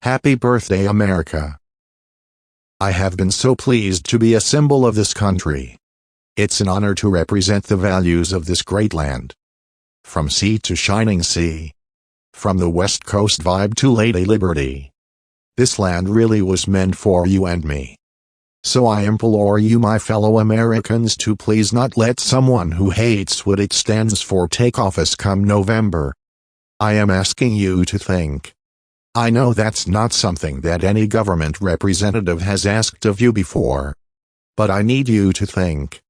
Happy birthday, America. I have been so pleased to be a symbol of this country. It's an honor to represent the values of this great land. From sea to shining sea. From the West Coast vibe to Lady Liberty. This land really was meant for you and me. So I implore you, my fellow Americans, to please not let someone who hates what it stands for take office come November. I am asking you to think. I know that's not something that any government representative has asked of you before. But I need you to think.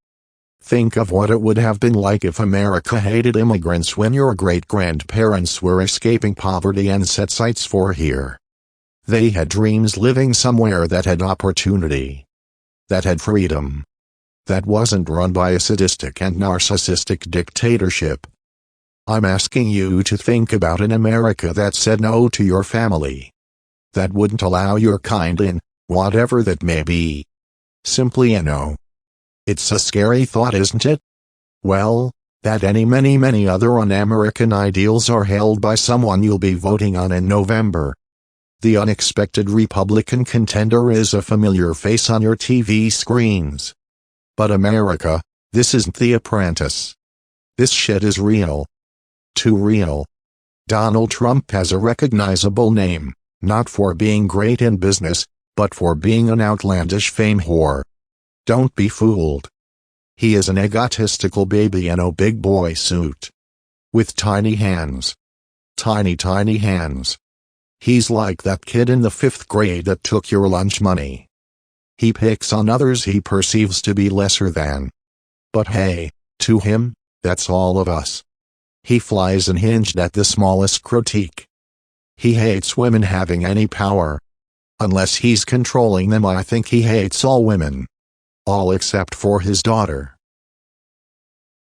Think of what it would have been like if America hated immigrants when your great-grandparents were escaping poverty and set sights for here. They had dreams living somewhere that had opportunity. That had freedom. That wasn't run by a sadistic and narcissistic dictatorship. I'm asking you to think about an America that said no to your family. That wouldn't allow your kind in, whatever that may be. Simply a no. It's a scary thought, isn't it? Well, that many other un-American ideals are held by someone you'll be voting on in November. The unexpected Republican contender is a familiar face on your TV screens. But America, this isn't The Apprentice. This shit is real. Too real. Donald Trump has a recognizable name, not for being great in business, but for being an outlandish fame whore. Don't be fooled. He is an egotistical baby in a big boy suit. With tiny hands. Tiny hands. He's like that kid in the 5th grade that took your lunch money. He picks on others he perceives to be lesser than. But hey, to him, that's all of us. He flies unhinged at the smallest critique. He hates women having any power. Unless he's controlling them, I think he hates all women. All except for his daughter.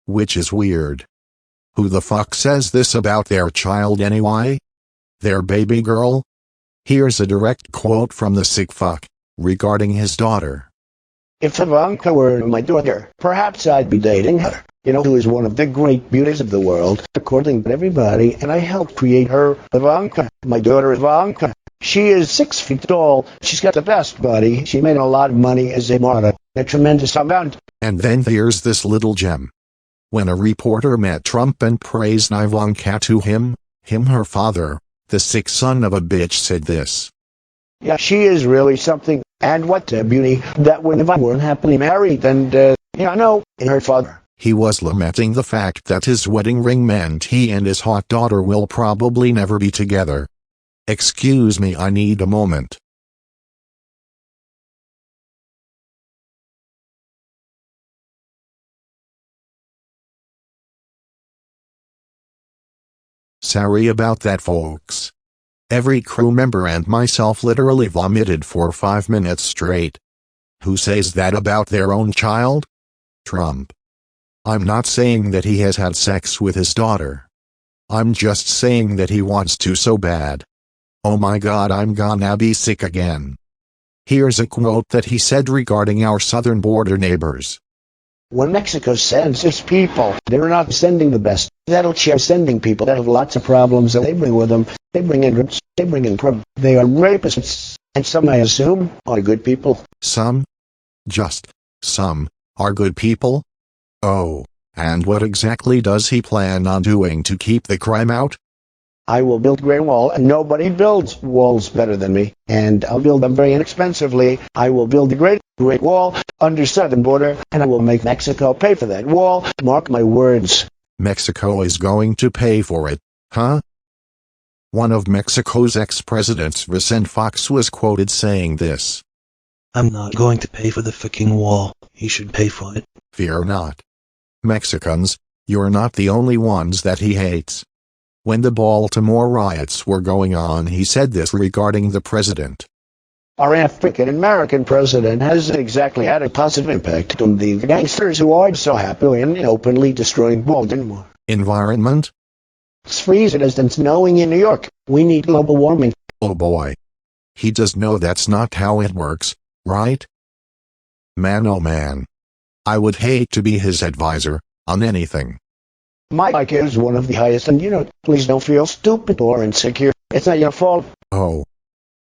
Which is weird. Who the fuck says this about their child anyway? Their baby girl? Here's a direct quote from the sick fuck, regarding his daughter. If Ivanka were my daughter, perhaps I'd be dating her. You know, who is one of the great beauties of the world, according to everybody, and I helped create her, Ivanka, my daughter Ivanka. She is 6 feet tall, she's got the best body, she made a lot of money as a model, a tremendous amount. And then there's this little gem. When a reporter met Trump and praised Ivanka to him, her father, the sick son of a bitch, said this. Yeah, she is really something, and what a beauty, that when if I weren't happily married, and, in her father. He was lamenting the fact that his wedding ring meant he and his hot daughter will probably never be together. Excuse me, I need a moment. Sorry about that, folks. Every crew member and myself literally vomited for 5 minutes straight. Who says that about their own child? Trump. I'm not saying that he has had sex with his daughter. I'm just saying that he wants to so bad. Oh my god, I'm gonna be sick again. Here's a quote that he said regarding our southern border neighbors. When Mexico sends its people, they're not sending the best. They're sending people that have lots of problems that they bring with them. They bring in rips, they bring in they are rapists. And some, I assume, are good people. Some? Just some are good people? Oh, and what exactly does he plan on doing to keep the crime out? I will build a great wall, and nobody builds walls better than me. And I'll build them very inexpensively. I will build a great wall under southern border, and I will make Mexico pay for that wall. Mark my words. Mexico is going to pay for it, huh? One of Mexico's ex-presidents, Vicente Fox, was quoted saying this. I'm not going to pay for the fucking wall. He should pay for it. Fear not. Mexicans, you're not the only ones that he hates. When the Baltimore riots were going on, he said this regarding the president. Our African-American president hasn't exactly had a positive impact on the gangsters who are so happily and openly destroying Baltimore. Environment? It's freezing as it's snowing in New York. We need global warming. Oh boy. He does know that's not how it works, right? Man, oh man. I would hate to be his advisor on anything. My IQ is one of the highest, and please don't feel stupid or insecure. It's not your fault. Oh.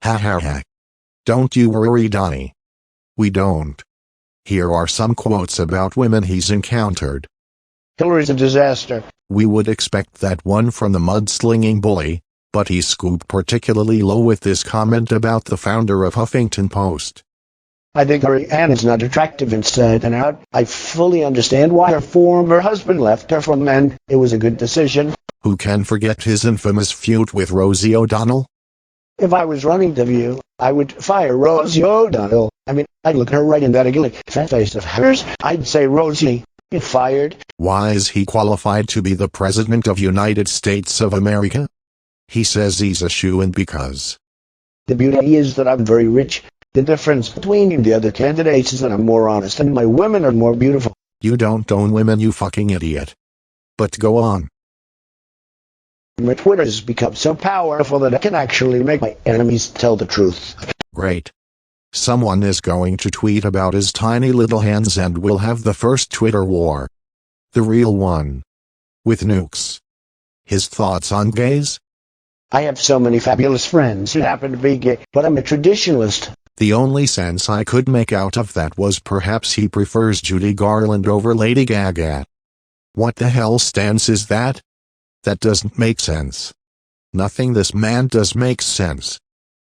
Ha ha ha. Don't you worry, Donnie. We don't. Here are some quotes about women he's encountered. Hillary's a disaster. We would expect that one from the mudslinging bully, but he scooped particularly low with this comment about the founder of Huffington Post. I think Hillary Ann is not attractive inside and out. I fully understand why her former husband left her for men. It was a good decision. Who can forget his infamous feud with Rosie O'Donnell? If I was running the View, I would fire Rosie O'Donnell. I'd look her right in that ugly fat face of hers. I'd say, Rosie, get fired. Why is he qualified to be the President of United States of America? He says he's a shoo-in because the beauty is that I'm very rich. The difference between me and the other candidates is that I'm more honest and my women are more beautiful. You don't own women, you fucking idiot. But go on. My Twitter has become so powerful that I can actually make my enemies tell the truth. Great. Someone is going to tweet about his tiny little hands and we'll have the first Twitter war. The real one. With nukes. His thoughts on gays? I have so many fabulous friends who happen to be gay, but I'm a traditionalist. The only sense I could make out of that was perhaps he prefers Judy Garland over Lady Gaga. What the hell stance is that? That doesn't make sense. Nothing this man does makes sense.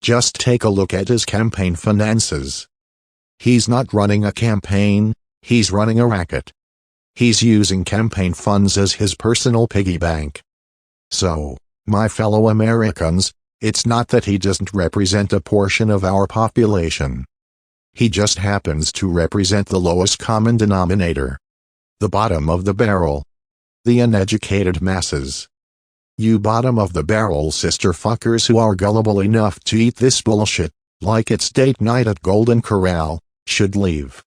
Just take a look at his campaign finances. He's not running a campaign, he's running a racket. He's using campaign funds as his personal piggy bank. So, my fellow Americans, it's not that he doesn't represent a portion of our population. He just happens to represent the lowest common denominator. The bottom of the barrel. The uneducated masses. You bottom of the barrel sister fuckers who are gullible enough to eat this bullshit, like it's date night at Golden Corral, should leave.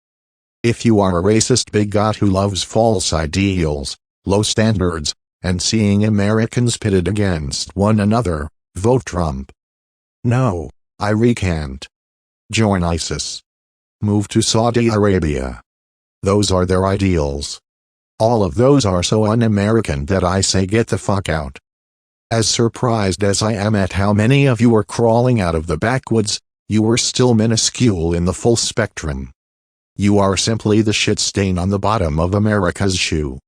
If you are a racist bigot who loves false ideals, low standards, and seeing Americans pitted against one another, vote Trump. No, I recant. Join ISIS. Move to Saudi Arabia. Those are their ideals. All of those are so un-American that I say get the fuck out. As surprised as I am at how many of you are crawling out of the backwoods, you are still minuscule in the full spectrum. You are simply the shit stain on the bottom of America's shoe.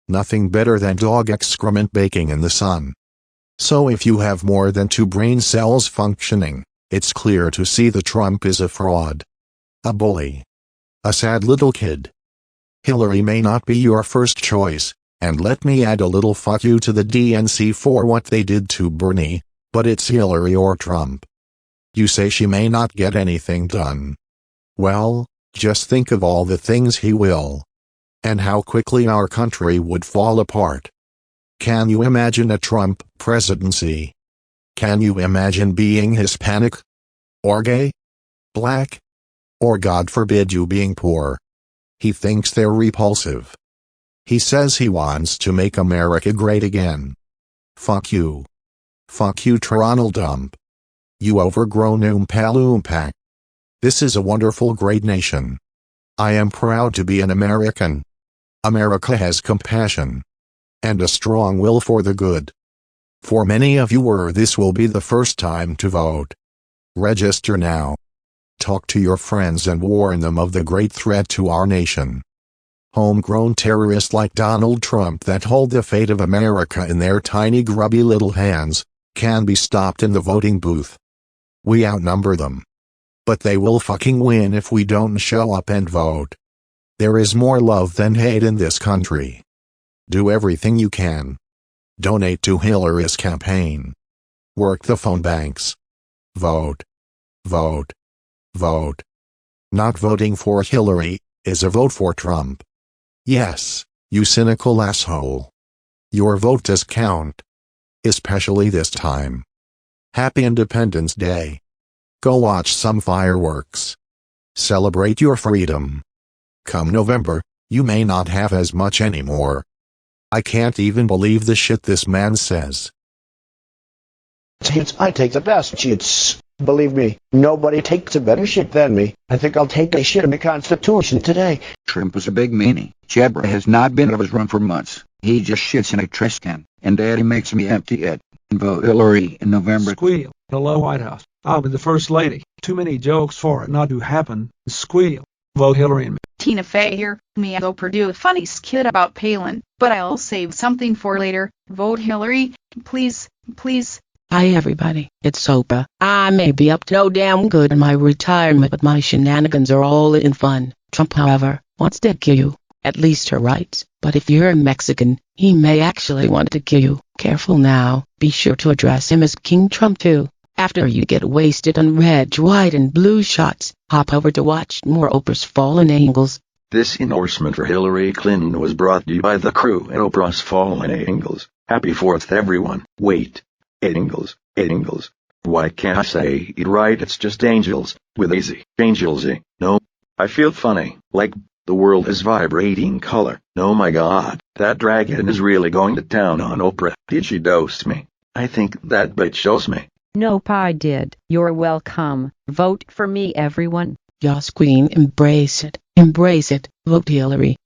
Nothing better than dog excrement baking in the sun. So if you have more than 2 brain cells functioning, it's clear to see that Trump is a fraud. A bully. A sad little kid. Hillary may not be your first choice, and let me add a little fuck you to the DNC for what they did to Bernie, but it's Hillary or Trump. You say she may not get anything done. Well, just think of all the things he will. And how quickly our country would fall apart. Can you imagine a Trump presidency? Can you imagine being Hispanic? Or gay? Black? Or God forbid you being poor? He thinks they're repulsive. He says he wants to make America great again. Fuck you. Fuck you, Toronto dump. You overgrown Oompa Loompa. This is a wonderful great nation. I am proud to be an American. America has compassion. And a strong will for the good. For many of you this will be the first time to vote. Register now. Talk to your friends and warn them of the great threat to our nation. Homegrown terrorists like Donald Trump that hold the fate of America in their tiny grubby little hands, can be stopped in the voting booth. We outnumber them. But they will fucking win if we don't show up and vote. There is more love than hate in this country. Do everything you can. Donate to Hillary's campaign. Work the phone banks. Vote. Vote. Vote. Not voting for Hillary is a vote for Trump. Yes, you cynical asshole. Your vote does count. Especially this time. Happy Independence Day. Go watch some fireworks. Celebrate your freedom. Come November, you may not have as much anymore. I can't even believe the shit this man says. I take the best shits. Believe me, nobody takes a better shit than me. I think I'll take a shit in the Constitution today. Trump is a big meanie. Jebra has not been out of his room for months. He just shits in a trash can, and Daddy makes me empty it. Vote Hillary in November. Squeal. Hello, White House. I'll be the First Lady. Too many jokes for it not to happen. Squeal. Vote Hillary and me. Tina Fey here. Me and Oprah do a funny skit about Palin, but I'll save something for later. Vote Hillary, please, please. Hi everybody, it's Oprah. I may be up to no damn good in my retirement, but my shenanigans are all in fun. Trump, however, wants to kill you. At least her rights. But if you're a Mexican, he may actually want to kill you. Careful now. Be sure to address him as King Trump too. After you get wasted on red, white, and blue shots, hop over to watch more Oprahz Fallen Angelz. This endorsement for Hillary Clinton was brought to you by the crew at Oprahz Fallen Angelz. Happy 4th everyone. Wait. Angelz. Angelz. Why can't I say it right? It's just angels. With easy. Angelsy. No. I feel funny. Like the world is vibrating color. Oh my god. That dragon is really going to town on Oprah. Did she dose me? I think that bitch shows me. Nope, I did. You're welcome. Vote for me, everyone. Yas Queen, embrace it. Embrace it. Vote Hillary.